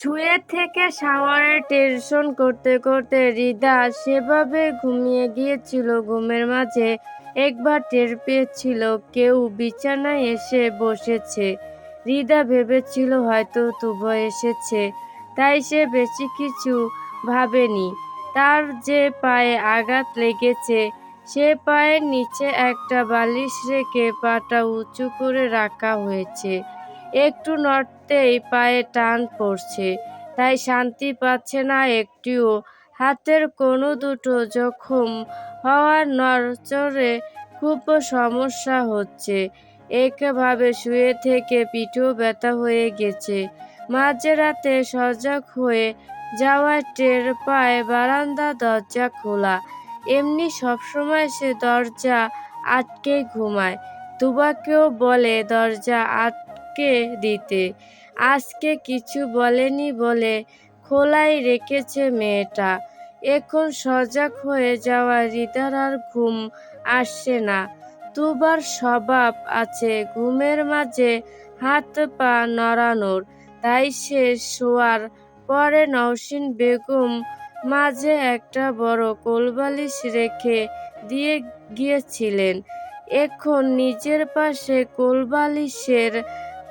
শুয়ে থেকে শাওয়ারের টেনশন করতে করতে রিদা সেভাবে ঘুমিয়ে গিয়েছিল। ঘুমের মাঝে একবার টের পেয়েছিল কেউ বিছানায় এসে বসেছে। রিদা ভেবেছিল হয়তো তুবা এসেছে, তাই সে বেশি কিছু ভাবেনি। তার যে পায়ে আঘাত লেগেছে, সে পায়ের নিচে একটা বালিশ রেখে পাটা উঁচু করে রাখা হয়েছে। একটু নড়তেই পায়ে টান পড়ছে, তাই শান্তি পাচ্ছে না একটুও। হাতের কনুই দুটো জখম হওয়ার নড়চড়ে খুব সমস্যা হচ্ছে। একভাবে শুয়ে থেকে পিঠেও ব্যথা হয়ে গেছে। মাঝরাতে সজাগ হয়ে যাওয়ায় টের পায় বারান্দার দরজা খোলা। এমনি সবসময় সে দরজা আটকে ঘুমায়। তুবাকেও বলে দরজা আটকে দিতে। আজকে কিছু বলেনি বলে খোলাই রেখেছে মেয়েটা। এখন সজাগ হয়ে যাওয়া রিদার আর ঘুম আসছে না। তুবার স্বভাব আছে ঘুমের মাঝে হাত পা নড়ানোর, তাই সে শোয়ার পরে নওশীন বেগম মাঝে একটা বড় কোলবালিশ রেখে দিয়ে গিয়েছিলেন। এখন নিজের পাশে কোলবালিশের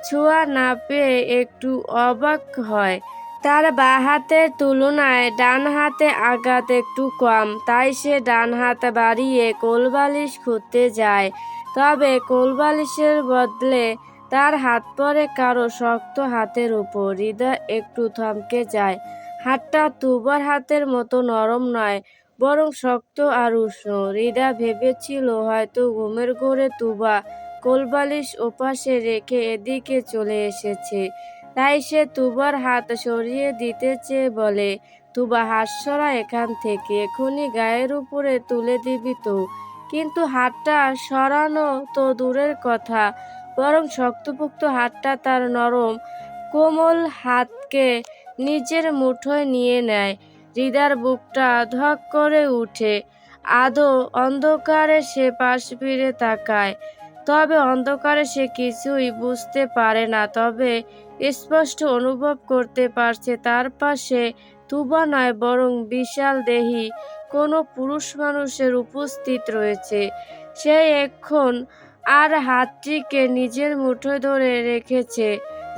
ছোঁয়া না পেয়ে একটু অবাক হয়। তার বাঁ হাতের তুলনায় ডান হাতে আঘাত একটু কম, তাই সে ডান হাত বাড়িয়ে কোলবালিশ খুঁজতে যায়। তবে কোলবালিশের বদলে তার হাত পড়ে কারো শক্ত হাতের উপর। হৃদয় একটু থমকে যায়। হাতটা তুবার হাতের মতো নরম নয়, বরং শক্ত আর উষ্ণ। হৃদয় ভেবেছিল হয়তো ঘুমের ঘোরে তুবা কোলবালিশ ওপাশে রেখে এদিকে চলে এসেছে। তাই সে তুবার হাত সরিয়ে দিতে চেয়ে বলে, তুবা হাত সরা এখান থেকে, এখনই গায়ের উপরে তুলে দিবি তো। কিন্তু হাতটা সরানো তো দূরের কথা, বরং শক্তপোক্ত হাতটা তার নরম কোমল হাতকে নিজের মুঠোয় নিয়ে নেয়। হৃদার বুকটা ধক করে উঠে। আদো অন্ধকারে সে পাশ ফিরে তাকায়। তবে অন্ধকারে সে কিছুই বুঝতে পারে না, তবে স্পষ্ট অনুভব করতে পারছে তার পাশে তুবা নয়, বরং বিশাল দেহী কোনো পুরুষ মানুষের উপস্থিত রয়েছে। সে এখন আর হাতটিকে নিজের মুঠোয় ধরে রেখেছে।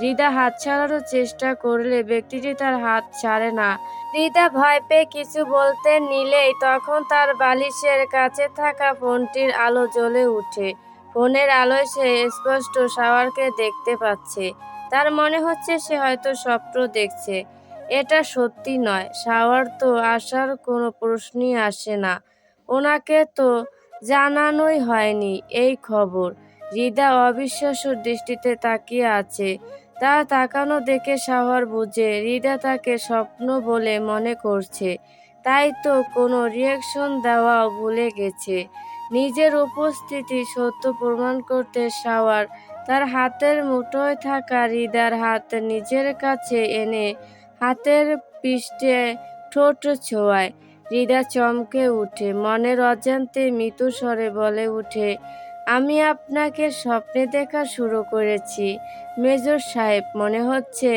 হৃদা হাত ছাড়ানোর চেষ্টা করলে ব্যক্তিটি তার হাত ছাড়ে না। হৃদা ভয় পেয়ে কিছু বলতে নিলেই তখন তার বালিশের কাছে থাকা ফোনটির আলো জ্বলে ওঠে। ফোনের আলোয় সে স্পষ্ট শাওয়ারকে দেখতে পাচ্ছে। তার মনে হচ্ছে সে হয়তো স্বপ্ন দেখছে। এটা সত্যি নয়। শাওয়ার তো আসার কোনো প্রশ্নই আসে না। ওনাকে তো জানানোই হয়নি এই খবর। হৃদা অবিশ্বাস্য দৃষ্টিতে তাকিয়ে আছে। তার তাকানো দেখে শাওয়ার বুঝে হৃদা তাকে স্বপ্ন বলে মনে করছে। তাই তো কোনো রিয়াকশন দেওয়াও ভুলে গেছে। নিজের উপস্থিতি সত্য প্রমাণ করতে শাওয়ার তার হাতের মুঠোয় থাকা হৃদার হাত নিজের কাছে এনে হাতের পৃষ্ঠে ঠোঁট ছোঁয়ায়। হৃদা চমকে উঠে, মনের অজান্তে মৃদু স্বরে বলে উঠে, আমি আপনাকে স্বপ্নে দেখা শুরু করেছি মেজর সাহেব। মনে হচ্ছে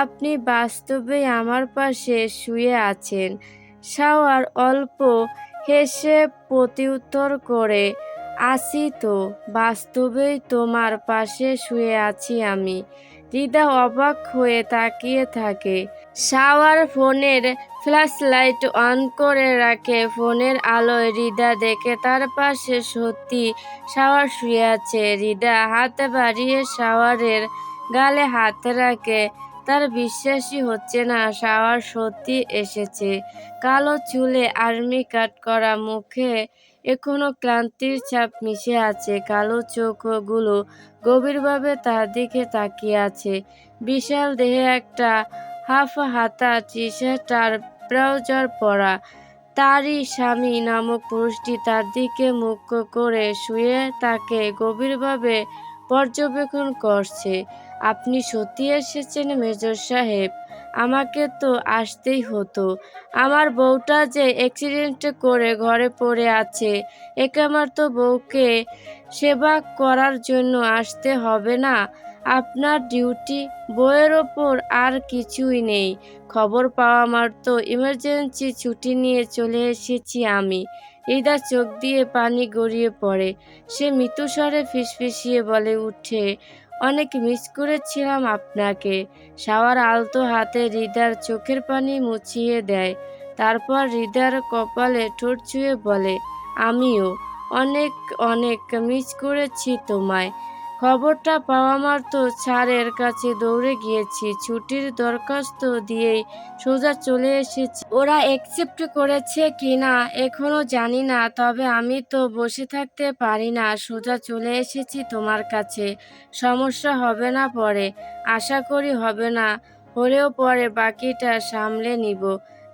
আপনি বাস্তবেই আমার পাশে শুয়ে আছেন। শাওয়ার অল্প হেসে প্রত্যুত্তর করে, আছি তো, বাস্তবেই তোমার পাশে শুয়ে আছি আমি। হৃদা অবাক হয়ে তাকিয়ে থাকে। শাওয়ার ফোনের ফ্ল্যাশ লাইট অন করে রাখে। ফোনের আলোয় হৃদা দেখে তার পাশে সত্যি শাওয়ার শুয়ে আছে। হৃদা হাত বাড়িয়ে শাওয়ারের গালে হাত রাখে। তার বিশ্বাসই হচ্ছে না শাওয়ার সত্যি এসেছে। কালো চুলে আর্মি কাট করা, মুখে এখনো ক্লান্তির ছাপ মিশে আছে। কালো চোখগুলো গভীরভাবে তার দিকে তাকিয়ে আছে। বিশাল দেহে একটা হাফ হাতা টি শার্ট আর ট্রাউজার পরা তারই স্বামী নামক পুরুষটি তার দিকে মুখ করে শুয়ে তাকে গভীরভাবে পর্যবেক্ষণ করছে। আপনি সত্যি এসেছেন মেজর সাহেব? আমাকে তো আসতেই হতো। আমার বউটা যে অ্যাক্সিডেন্ট করে ঘরে পড়ে আছে, একে আমার তো বউকে সেবা করার জন্য আসতে হবে না? আপনার ডিউটি, বইয়ের ওপর আর কিছুই নেই। খবর পাওয়া মাত্র ইমার্জেন্সি ছুটি নিয়ে চলে এসেছি আমি। হৃদা চোখ দিয়ে পানি গড়িয়ে পড়ে। সে মৃদুস্বরে ফিসফিসিয়ে বলে উঠে, অনেক মিস করেছিলাম আপনাকে। শাওয়ার আলতো হাতে হৃদার চোখের পানি মুছিয়ে দেয়। তারপর হৃদার কপালে ঠোঁট ছুঁয়ে বলে, আমিও অনেক অনেক মিস করেছি তোমায়। খবরটা পাওয়া মাত্র স্যারের কাছে দৌড়ে গিয়েছি। ছুটির দরখাস্ত দিয়েই সোজা চলে এসেছি। ওরা অ্যাকসেপ্ট করেছে কিনা এখনো জানি না, তবে আমি তো বসে থাকতে পারি না। সোজা চলে এসেছি তোমার কাছে। সমস্যা হবে না পরে? আশা করি হবে না, হলেও পরে বাকিটা সামলে নিব।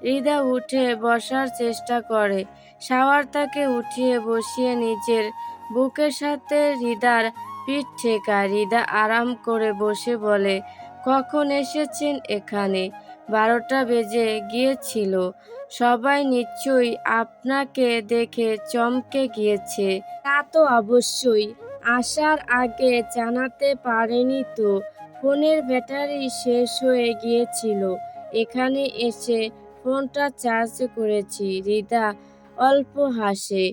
হৃদা উঠে বসার চেষ্টা করে। শাওয়ার তাকে উঠিয়ে বসিয়ে নিজের বুকের সাথে হৃদার পিঠ ঠেকায়। হৃদা আরাম করে বসে বলে, কখন এসেছেন এখানে? 12টা বেজে গিয়েছিল। সবাই নিশ্চয়ই আপনাকে দেখে চমকে গিয়েছে। তা তো অবশ্যই, আসার আগে জানাতে পারেনি তো। ফোনের ব্যাটারি শেষ হয়ে গিয়েছিল। এখানে এসে ফোনটা চার্জ করেছি। হৃদা অল্প হাসে।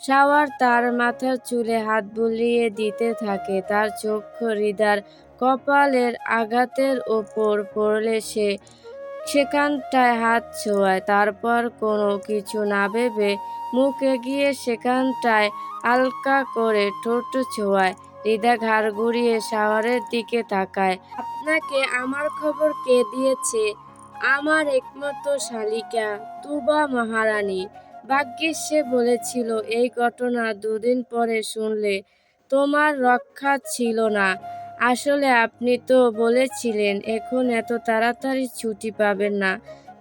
শাওয়ার তার মাথার চুলে হাত বুলিয়ে দিতে থাকে। তার চোখ হৃদার কপালের আঘাতের ওপর পড়লে সে সেখানটায় হাত ছোঁয়ায়। তারপর কোনো কিছু না ভেবে মুখ এগিয়ে সেখানটায় হালকা করে ঠোঁট ছোঁয়ায়। হৃদা ঘাড় ঘুরিয়ে শাওয়ারের দিকে তাকায়। আপনাকে আমার খবর কে দিয়েছে? আমার একমাত্র শালিকা তুবা মহারানী। ভাগ্যিস সে বলেছিল এই ঘটনা দুদিন পরে শুনলে তোমার রক্ষা ছিল না। আসলে আপনি তো বলেছিলেন এখন এত তাড়াতাড়ি ছুটি পাবেন না,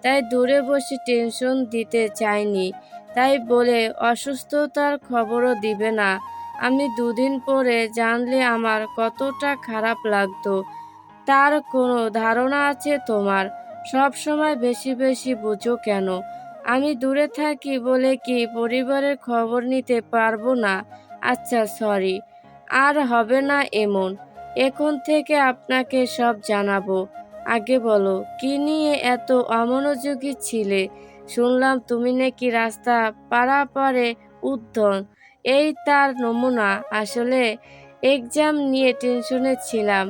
তাই দূরে বসে টেনশন দিতে চাইনি। তাই বলে অসুস্থতার খবরও দিবে না। আমি দুদিন পরে জানলে আমার কতটা খারাপ লাগতো তার কোনো ধারণা আছে তোমার? সব সময় বেশি বেশি বুঝো কেন? আমি দূরে থাকি বলে কি পরিবারের খবর নিতে পারবো না? আচ্ছা সরি, আর হবে না এমন। এখন থেকে আপনাকে সব জানাবো। আগে বলো, কি নিয়ে এত অমনোযোগী ছিলে? শুনলাম তুমি নাকি রাস্তা পারাপারে উদ্যম। এই তার নমুনা? আসলে এক্সাম নিয়ে টেনশনে ছিলাম।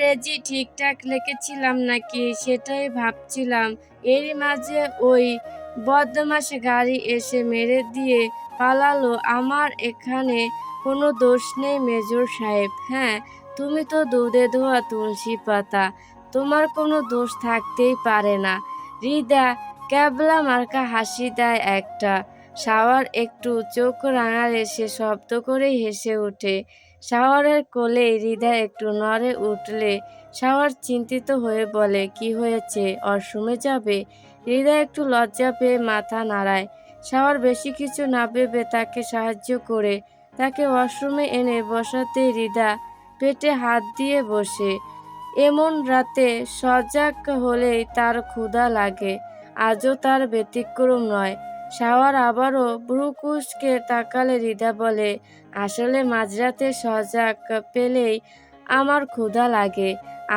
রেজি ঠিকঠাক লিখেছিলাম নাকি সেটাই ভাবছিলাম। এরই মাঝে ওই বদমাশ গাড়ি এসে মেরে দিয়ে পালালো। আমার এখানে কোনো দোষ নেই মেজর সাহেব। হ্যাঁ, তুমি তো দুধে ধোয়া তুলসী পাতা, তোমার কোনো দোষ থাকতেই পারে না। হৃদা ক্যাবলা মার্কা হাসি দেয় একটা। শাওয়ার একটু চোখ রাঙালে সে শব্দ করে হেসে ওঠে। শাওয়ারের কোলে হৃদা একটু নড়ে উঠলে শাওয়ার চিন্তিত হয়ে বলে, কি হয়েছে? অসমে যাবে? হৃদা একটু লজ্জা পেয়ে মাথা নাড়ায়। শাওয়ার বেশি কিছু না ভেবে তাকে সাহায্য করে তাকে ওয়াশরুমে এনে বসাতে হৃদা পেটে হাত দিয়ে বসে। এমন রাতে সজাগ হলেই তার ক্ষুধা লাগে। আজও তার ব্যতিক্রম নয়। শাওয়ার আবারও ভ্রু কুঁচকে তাকালে হৃদা বলে, আসলে মাঝরাতে সজাগ পেলেই আমার ক্ষুধা লাগে।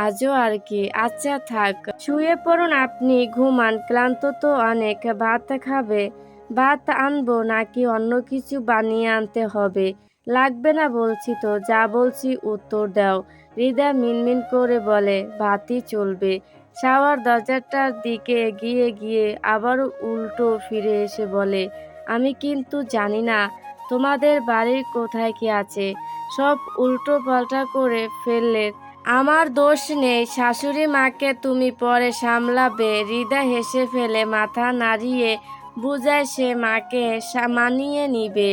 আজও আর কি। আচ্ছা থাক, শুয়ে পড়ুন আপনি, ঘুমান। ক্লান্ত তো অনেক। ভাত খাবে? ভাত আনবো নাকি অন্য কিছু বানিয়ে আনতে হবে? লাগবে না বলছি তো, যা বলছি উত্তর দাও। হৃদা মিনমিন করে বলে, ভাতই চলবে। শাওয়ার দরজাটার দিকে এগিয়ে গিয়ে আবারও উল্টো ফিরে এসে বলে, আমি কিন্তু জানি না তোমাদের বাড়ির কোথায় কি আছে। সব উল্টো পাল্টা করে ফেললে আমার দোষ নেই। শাশুড়ি মাকে তুমি পরে সামলাবে। হৃদা হেসে ফেলে মাথা নাড়িয়ে বুঝায় সে মাকে মানিয়ে নিবে।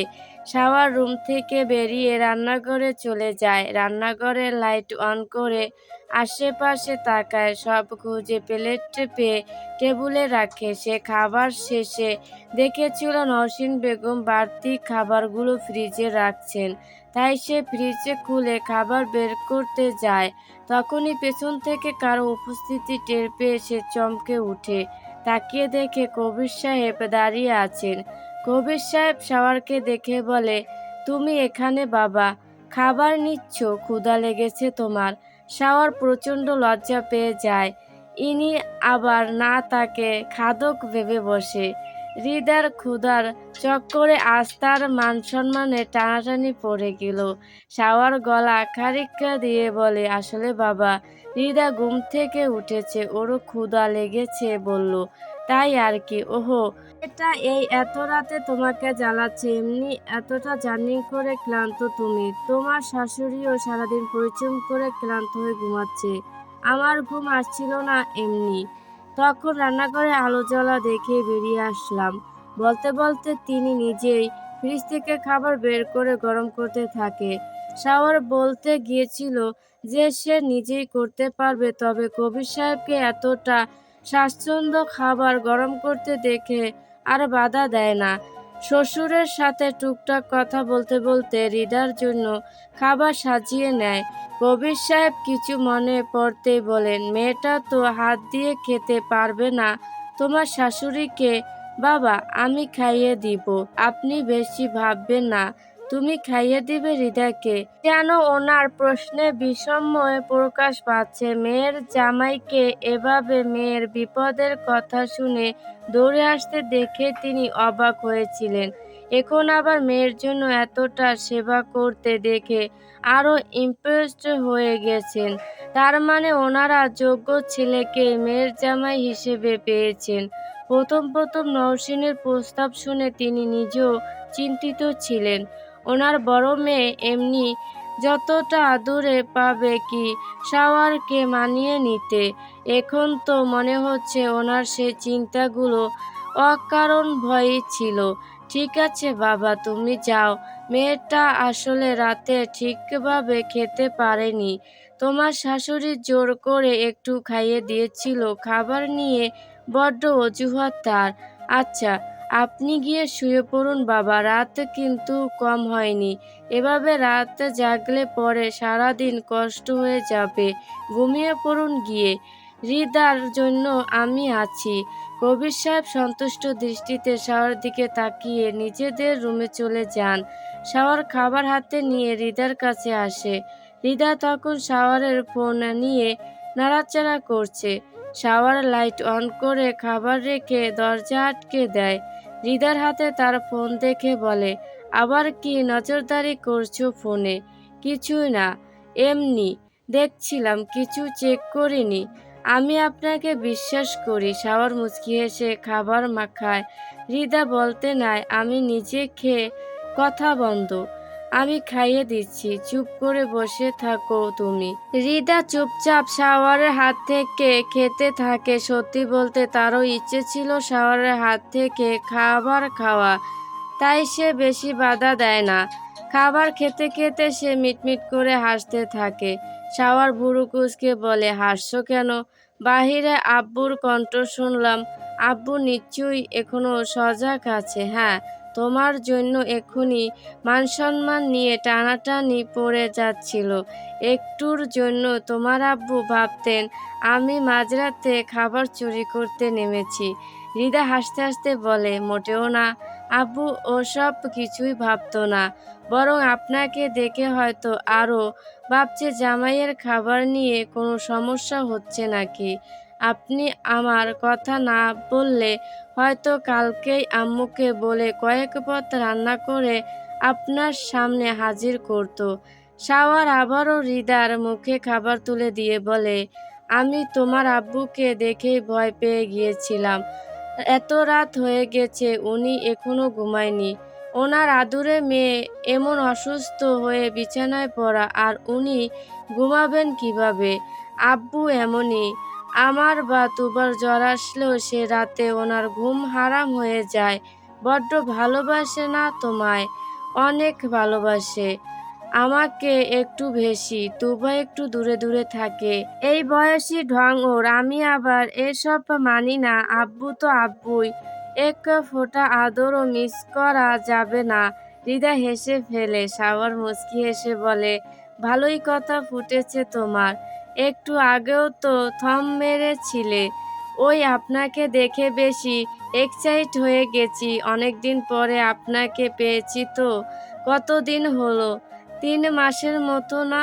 শাওয়ার রুম থেকে বেরিয়ে রান্নাঘরে চলে যায়। রান্নাঘরের লাইট অন করে আশেপাশে তাকায়। সব খুঁজে প্লেট পেয়ে টেবিলে রাখে। সে খাবার শেষে দেখেছিল নওশীন বেগম বাড়তি খাবারগুলো ফ্রিজে রাখছেন। তাই সে ফ্রিজে খুলে খাবার বের করতে যায়। তখনই পেছন থেকে কারো উপস্থিতি টের পেয়ে সে চমকে উঠে। তাকিয়ে দেখে কবির সাহেব দাঁড়িয়ে আছেন। কবির সাহেব শাওয়ারকে দেখে বলে, তুমি এখানে বাবা? খাবার নিচ্ছ? ক্ষুধা লেগেছে তোমার? শাওয়ার প্রচণ্ড লজ্জা পেয়ে যায়। ইনি আবার না তাকে খাদক ভেবে বসে। হৃদার ক্ষুধার চক্করে আজ তার মান-সম্মানে টানাটানি পড়ে গেল। শাওয়ার গলা খানিকটা দিয়ে বলে, আসলে বাবা, হৃদা ঘুম থেকে উঠেছে, ওরও ক্ষুধা লেগেছে বলল, তাই আর কি। ওহো, এটা এই এত রাতে তোমাকে জ্বালাচ্ছে? এমনি এতটা জার্নি করে ক্লান্ত তুমি। তোমার শাশুড়িও সারাদিন পরিশ্রম করে ক্লান্ত হয়ে ঘুমাচ্ছে। আমার ঘুম আসছিল না এমনি। তখন রান্নাঘরে আলো জ্বলা দেখে বেরিয়ে আসলাম। বলতে বলতে তিনি নিজেই ফ্রিজ থেকে খাবার বের করে গরম করতে থাকে। শাওয়ার বলতে গিয়েছিল যে সে নিজেই করতে পারবে, তবে কবির সাহেবকে এতটা স্বাচ্ছন্দ্য খাবার গরম করতে দেখে আর বাধা দেয় না। শ্বশুরের সাথে টুকটাক কথা বলতে বলতে হৃদার জন্য খাবার সাজিয়ে নেয়। কবির সাহেব কিছু মনে পড়তেই বলেন, মেয়েটা তো হাত দিয়ে খেতে পারবে না তোমার শাশুড়িকে। বাবা, আমি খাইয়ে দিব, আপনি বেশি ভাববেন না। তুমি খাইয়ে দিবে হৃদাকে? যেন ওনার প্রশ্নে বিষময় প্রকাশ পাচ্ছে। মেয়ের জামাইকে এভাবে মেয়ের বিপদের কথা শুনে দৌড়ে আসতে দেখে তিনি অবাক হয়েছিলেন। এখন আবার মেয়ের জন্য এতটা সেবা করতে দেখে আরও ইমপ্রেসড হয়ে গেছেন। তার মানে ওনারা যোগ্য ছেলেকে মেয়ের জামাই হিসেবে পেয়েছেন। প্রথম প্রথম নওশীনের প্রস্তাব শুনে তিনি নিজেও চিন্তিত ছিলেন। ওনার বড় মেয়ে এমনি যতটা আদরে পাবে কি শাওয়ারকে মানিয়ে নিতে। এখন তো মনে হচ্ছে ওনার সে চিন্তাগুলো অকারণ ভয়ই ছিল। ঠিক আছে বাবা, তুমি যাও। মেয়েটা আসলে রাতে ঠিকভাবে খেতে পারেনি। তোমার শাশুড়ি জোর করে একটু খাইয়ে দিয়েছিল। খাবার নিয়ে বড্ড অজুহাত তার। আচ্ছা, আপনি গিয়ে শুয়ে পড়ুন বাবা, রাত কিন্তু কম হয়নি। এভাবে রাত জাগলে পরে সারাদিন কষ্ট হয়ে যাবে। ঘুমিয়ে পড়ুন গিয়ে। হৃদার জন্য আমি আছি। কবির সাহেব সন্তুষ্ট দৃষ্টিতে শাওয়ার দিকে তাকিয়ে নিজেদের রুমে চলে যান। শাওয়ার খাবার হাতে নিয়ে হৃদার কাছে আসে। হৃদা তখন শাওয়ারের ফোন নিয়ে নাড়াচাড়া করছে। শাওয়ার লাইট অন করে খাবার রেখে দরজা আটকে দেয়। হৃদার হাতে তার ফোন দেখে বলে, আবার কি নজরদারি করছো ফোনে? কিছুই না, এমনি দেখছিলাম, কিছু চেক করিনি। আমি আপনাকে বিশ্বাস করি। শাওয়ার মুচকি হেসে খাবার মাখায়। হৃদা বলতে নাই, আমি নিজে খেয়ে কথা বন্ধ। আমি খাইয়ে দিচ্ছি, চুপ করে বসে থাকো তুমি। হৃদা চুপচাপ শাওয়ারের হাত থেকে খেতে থাকে। সত্যি বলতে তারও ইচ্ছে ছিল শাওয়ারের হাত থেকে খাবার খাওয়া, তাই সে বেশি বাধা দেয় না। খাবার খেতে খেতে সে মিটমিট করে হাসতে থাকে। শাওয়ার ভুরু কুঁচকে বলে, হাসছো কেন? বাহিরে আব্বুর কণ্ঠ শুনলাম। আব্বু নিশ্চয়ই এখনো সজাগ আছে। হ্যাঁ, তোমার জন্য এক্ষুনি মানসম্মান নিয়ে টানাটানি পড়ে যাচ্ছিল। একটুর জন্য তোমার আব্বু ভাবতেন আমি মাঝরাতে খাবার চুরি করতে নেমেছি। হৃদা হাসতে হাসতে বলে, মোটেও না আব্বু, ওসব কিছুই ভাবতো না। বরং আপনাকে দেখে হয়তো আরও ভাবছে জামাইয়ের খাবার নিয়ে কোনো সমস্যা হচ্ছে নাকি। আপনি আমার কথা না বললে হয়তো কালকেই আম্মুকে বলে কয়েক পদ রান্না করে আপনার সামনে হাজির করতো। শাওয়ার আবারও হৃদার মুখে খাবার তুলে দিয়ে বলে, আমি তোমার আব্বুকে দেখেই ভয় পেয়ে গিয়েছিলাম। এত রাত হয়ে গেছে, উনি এখনো ঘুমায়নি। ওনার আদুরে মেয়ে এমন অসুস্থ হয়ে বিছানায় পড়া, আর উনি ঘুমাবেন কিভাবে? আব্বু এমনই। আমার বা দুবার জ্বর আসলেও সে রাতে ওনার ঘুম হারাম হয়ে যায়। বড্ড ভালোবাসে না তোমায়? অনেক ভালোবাসে। আমাকে একটু বেশি। তুবা একটু দূরে দূরে থাকে। এই বয়সী ঢং ওর। আমি আবার এসব মানি না। আব্বু তো আব্বুই। এক ফোঁটা আদরও মিস করা যাবে না। হৃদা হেসে ফেলে। শাওয়ার মুচকি হেসে বলে, ভালোই কথা ফুটেছে তোমার। একটু আগেও তো থম মেরেছিলে। ওই আপনাকে দেখে বেশি এক্সাইট হয়ে গেছি। অনেকদিন পরে আপনাকে পেয়েছি তো। কতদিন হলো? 3 মাসের মতো না?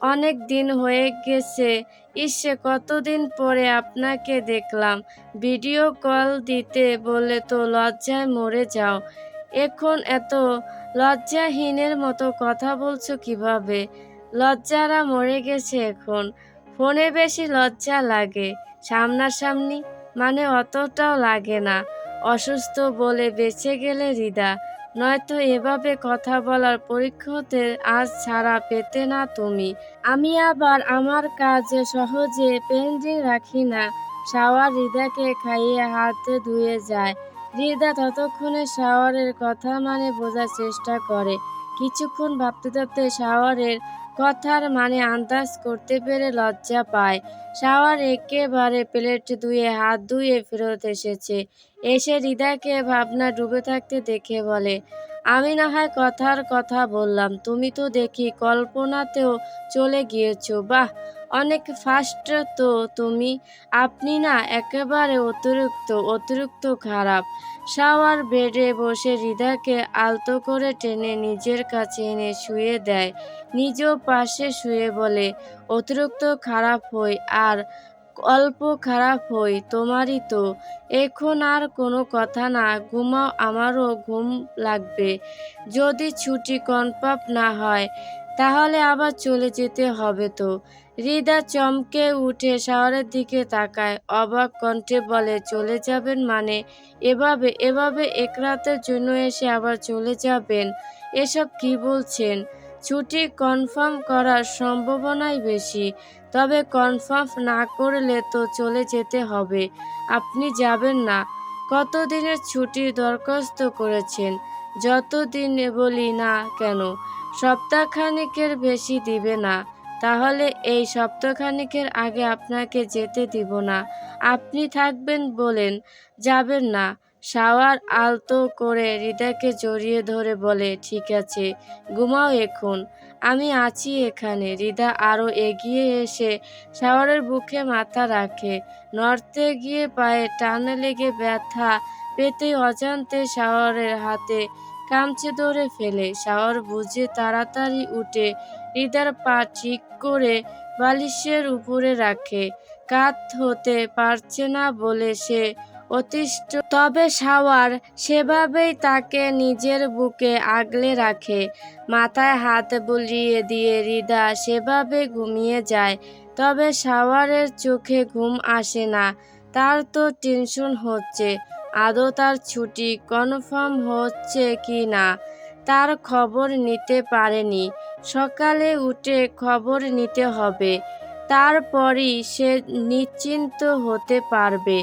অনেক দিন হয়ে গেছে। ইসে কতদিন পরে আপনাকে দেখলাম। ভিডিও কল দিতে বলে তো লজ্জায় মরে যাও। এখন এত লজ্জাহীনের মতো কথা বলছো কিভাবে? লজ্জারা মরে গেছে এখন। ফোনে বেশি লজ্জা লাগে, সামনাসামনি মানে অতটাও লাগে না। অসুস্থ বলে বেঁচে গেলে হৃদা, নয়তো এভাবে কথা বলার পরীক্ষাতে আজ ছাড়া পেতে না তুমি। আমি আবার আমার কাজে সহজে পেন্ডিং রাখি না। শাওয়ার হৃদাকে খাইয়ে হাত ধুয়ে যায়। হৃদা ততক্ষণে শাওয়ারের কথা মানে বোঝার চেষ্টা করে। কিছুক্ষণ ভাবতে ভাবতে শাওয়ারের কথার মানে আন্দাজ করতে পেরে লজ্জা পায়। শাওয়ার একেবারে প্লেট ধুয়ে হাত ধুয়ে ফেরত এসেছে। এসে হৃদাকে ভাবনা ডুবে থাকতে দেখে বলে, আমি না হয় কথার কথা বললাম, তুমি তো দেখি কল্পনাতেও চলে গিয়েছো। বাহ, অনেক ফাস্ট তো তুমি। আপনি না একেবারে অতিরিক্ত খারাপ। শাওয়ার বেডে বসে হৃদাকে আলতো করে টেনে নিজের কাছে এনে শুয়ে দেয়। নিজেও পাশে শুয়ে বলে, অতিরিক্ত খারাপ হই আর অল্প খারাপ হই তোমারই তো। এখন আর কোনো কথা না, ঘুমাও, আমারও ঘুম লাগবে। যদি ছুটি কনফার্ম না হয় তাহলে আবার চলে যেতে হবে তো। হৃদা চমকে উঠে শাওয়ারের দিকে তাকায়, অবাক কণ্ঠে বলে, চলে যাবেন মানে? এভাবে এক রাতের জন্য এসে আবার চলে যাবেন? এসব কি বলছেন? ছুটি কনফার্ম করার সম্ভাবনাই বেশি, তবে কনফার্ম না করলে তো চলে যেতে হবে। আপনি যাবেন না? কতদিনের ছুটির দরখাস্ত করেছেন? যতদিন বলি না কেন, সপ্তাহখানেকের বেশি দিবে না। তাহলে এই সপ্তাহখানেকের আগে আপনাকে যেতে দিব না। আপনি থাকবেন বলেন, যাবেন না। শাওয়ার আলতো করে হৃদাকে জড়িয়ে ধরে বলে, ঠিক আছে, ঘুমাও এখন, আমি আছি এখানে। হৃদা আরো এগিয়ে এসে শাওয়ারের বুকে মাথা রাখে। নড়তে গিয়ে পায়ে টান লেগে ব্যথা পেতেই অজান্তে শাওয়ারের হাতে কামচে ধরে ফেলে। শাওয়ার বুঝে তাড়াতাড়ি উঠে হৃদার পা ঠিক করে বালিশের উপরে রাখে। কাত হতে পারছে না বলে সে অতিষ্ঠ, তবে শাওয়ার সেভাবেই তাকে নিজের বুকে আগলে রাখে। মাথায় হাত বুলিয়ে দিয়ে হৃদা সেভাবে ঘুমিয়ে যায়। তবে শাওয়ারের চোখে ঘুম আসে না। তার তো টেনশন হচ্ছে, আদৌ তার ছুটি কনফার্ম হচ্ছে কি না তার খবর নিতে পারেনি। সকালে উঠে খবর নিতে হবে, তারপরই সে নিশ্চিন্ত হতে পারবে।